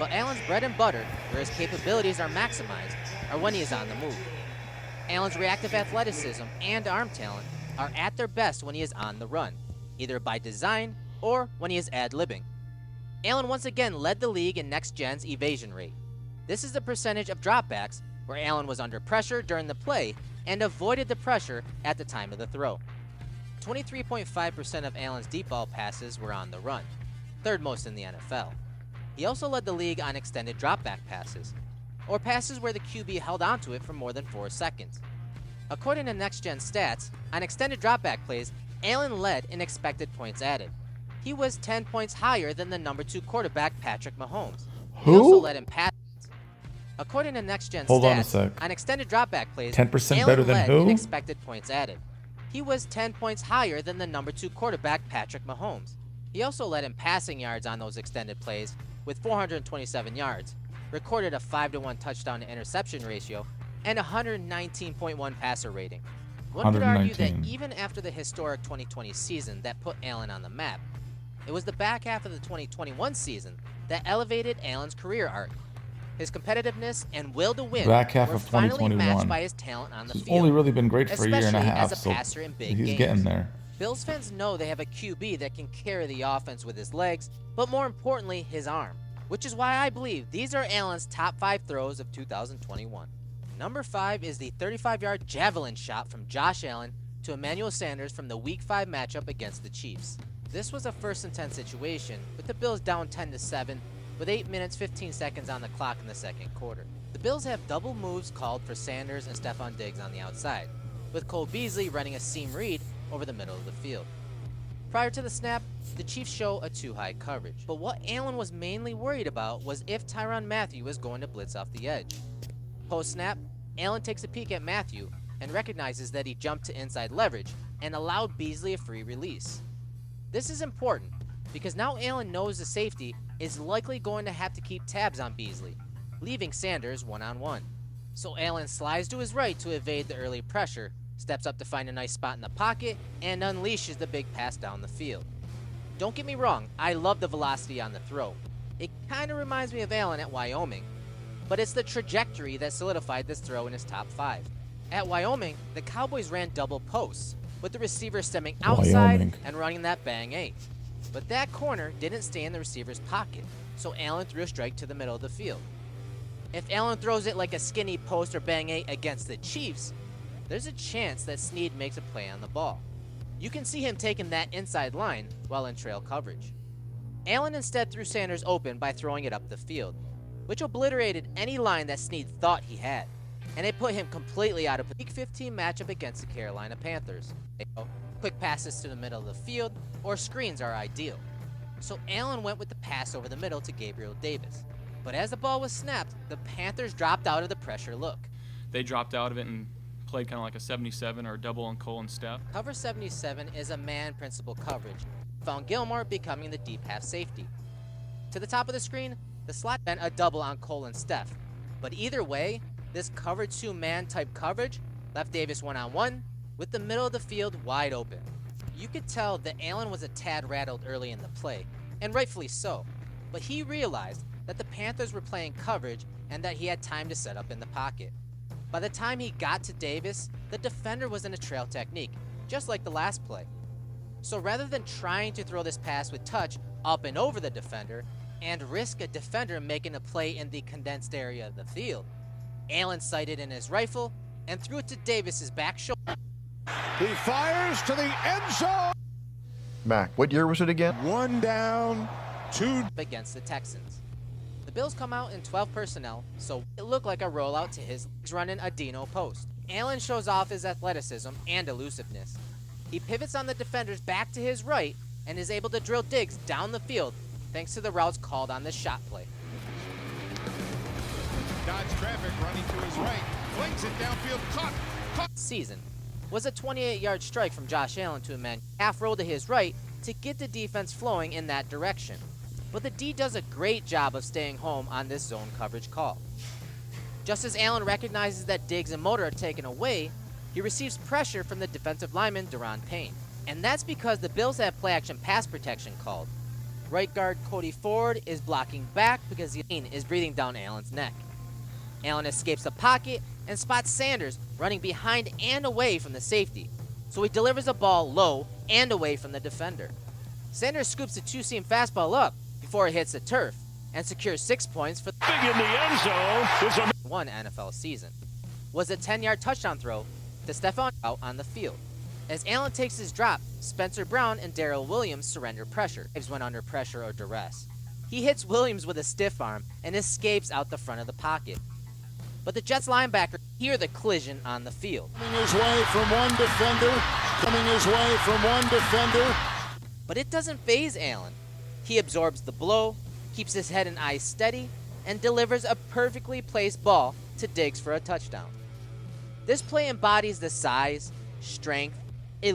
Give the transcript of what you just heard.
But Allen's bread and butter, where his capabilities are maximized, are when he is on the move. Allen's reactive athleticism and arm talent are at their best when he is on the run, either by design or when he is ad-libbing. Allen once again led the league in Next Gen's evasion rate. This is the percentage of dropbacks where Allen was under pressure during the play and avoided the pressure at the time of the throw. 23.5% of Allen's deep ball passes were on the run, third most in the NFL. He also led the league on extended dropback passes, or passes where the QB held onto it for more than 4 seconds. According to Next Gen stats, on extended dropback plays, Allen led in expected points added. He was 10 points higher than the number 2 quarterback Patrick Mahomes. He also led in passes. According to Next Gen Hold on a stats, sec. on extended dropback plays, 10% Allen better than led who? in expected points added. He was 10 points higher than the number 2 quarterback Patrick Mahomes. He also led in passing yards on those extended plays with 427 yards, recorded a 5-to-1 touchdown to interception ratio, and 119.1 passer rating. One could argue that even after the historic 2020 season that put Allen on the map, it was the back half of the 2021 season that elevated Allen's career arc. His competitiveness and will to win were finally matched by his talent on the field. He's only really been great for a year and a half, as a passer in big he's games. getting there. Bills fans know they have a QB that can carry the offense with his legs, but more importantly, his arm, which is why I believe these are Allen's top 5 throws of 2021. Number 5 is the 35-yard javelin shot from Josh Allen to Emmanuel Sanders from the Week 5 matchup against the Chiefs. This was a 1st and 10 situation, with the Bills down 10-7, with 8 minutes 15 seconds on the clock in the second quarter. The Bills have double moves called for Sanders and Stephon Diggs on the outside, with Cole Beasley running a seam read over the middle of the field. Prior to the snap, the Chiefs show a too-high coverage, but what Allen was mainly worried about was if Tyrann Mathieu was going to blitz off the edge. Post-snap, Allen takes a peek at Mathieu and recognizes that he jumped to inside leverage and allowed Beasley a free release. This is important because now Allen knows the safety is likely going to have to keep tabs on Beasley, leaving Sanders one-on-one. So Allen slides to his right to evade the early pressure, steps up to find a nice spot in the pocket, and unleashes the big pass down the field. Don't get me wrong, I love the velocity on the throw. It kind of reminds me of Allen at Wyoming, but it's the trajectory that solidified this throw in his top 5. At Wyoming, the Cowboys ran double posts, with the receiver stemming outside and running that bang 8. But that corner didn't stay in the receiver's pocket, so Allen threw a strike to the middle of the field. If Allen throws it like a skinny post or bang 8 against the Chiefs, there's a chance that Snead makes a play on the ball. You can see him taking that inside line while in trail coverage. Allen instead threw Sanders open by throwing it up the field, which obliterated any line that Snead thought he had, and it put him completely out of the Week 15 matchup against the Carolina Panthers. Quick passes to the middle of the field or screens are ideal. So Allen went with the pass over the middle to Gabriel Davis. But as the ball was snapped, the Panthers dropped out of the pressure look. They dropped out of it and played kind of like a 77 or a double on Cole and Steph. Cover 77 is a man principal coverage, found Gilmore becoming the deep half safety. To the top of the screen, the slot meant a double on Cole and Steph. But either way, this cover 2 man type coverage left Davis one-on-one with the middle of the field wide open. You could tell that Allen was a tad rattled early in the play, and rightfully so, but he realized that the Panthers were playing coverage and that he had time to set up in the pocket. By the time he got to Davis, the defender was in a trail technique, just like the last play. So rather than trying to throw this pass with touch up and over the defender and risk a defender making a play in the condensed area of the field, Allen sighted in his rifle and threw it to Davis's back shoulder. He fires to the end zone. Mac, what year was it again? 1 down, 2 against the Texans. The Bills come out in 12 personnel, so it looked like a rollout to his legs running a Dino post. Allen shows off his athleticism and elusiveness. He pivots on the defenders back to his right and is able to drill Diggs down the field thanks to the routes called on this shot play. Dodge traffic running to his right, flings it downfield, caught. Season was a 28-yard strike from Josh Allen to a man half roll to his right to get the defense flowing in that direction. But the D does a great job of staying home on this zone coverage call. Just as Allen recognizes that Diggs and Motor are taken away, he receives pressure from the defensive lineman Daron Payne. And that's because the Bills have play-action pass protection called. Right guard Cody Ford is blocking back because the pain is breathing down Allen's neck. Allen escapes the pocket and spots Sanders running behind and away from the safety, so he delivers a ball low and away from the defender. Sanders scoops the two-seam fastball up before it hits the turf and secures 6 points for Big in the end zone is a one NFL season. Was a 10-yard touchdown throw to Stephon out on the field. As Allen takes his drop, Spencer Brown and Darrell Williams surrender pressure when under pressure or duress. He hits Williams with a stiff arm and escapes out the front of the pocket. But the Jets linebacker hear the collision on the field. Coming his way from one defender. Coming his way from one defender. But it doesn't faze Allen. He absorbs the blow, keeps his head and eyes steady, and delivers a perfectly placed ball to Diggs for a touchdown. This play embodies the size, strength,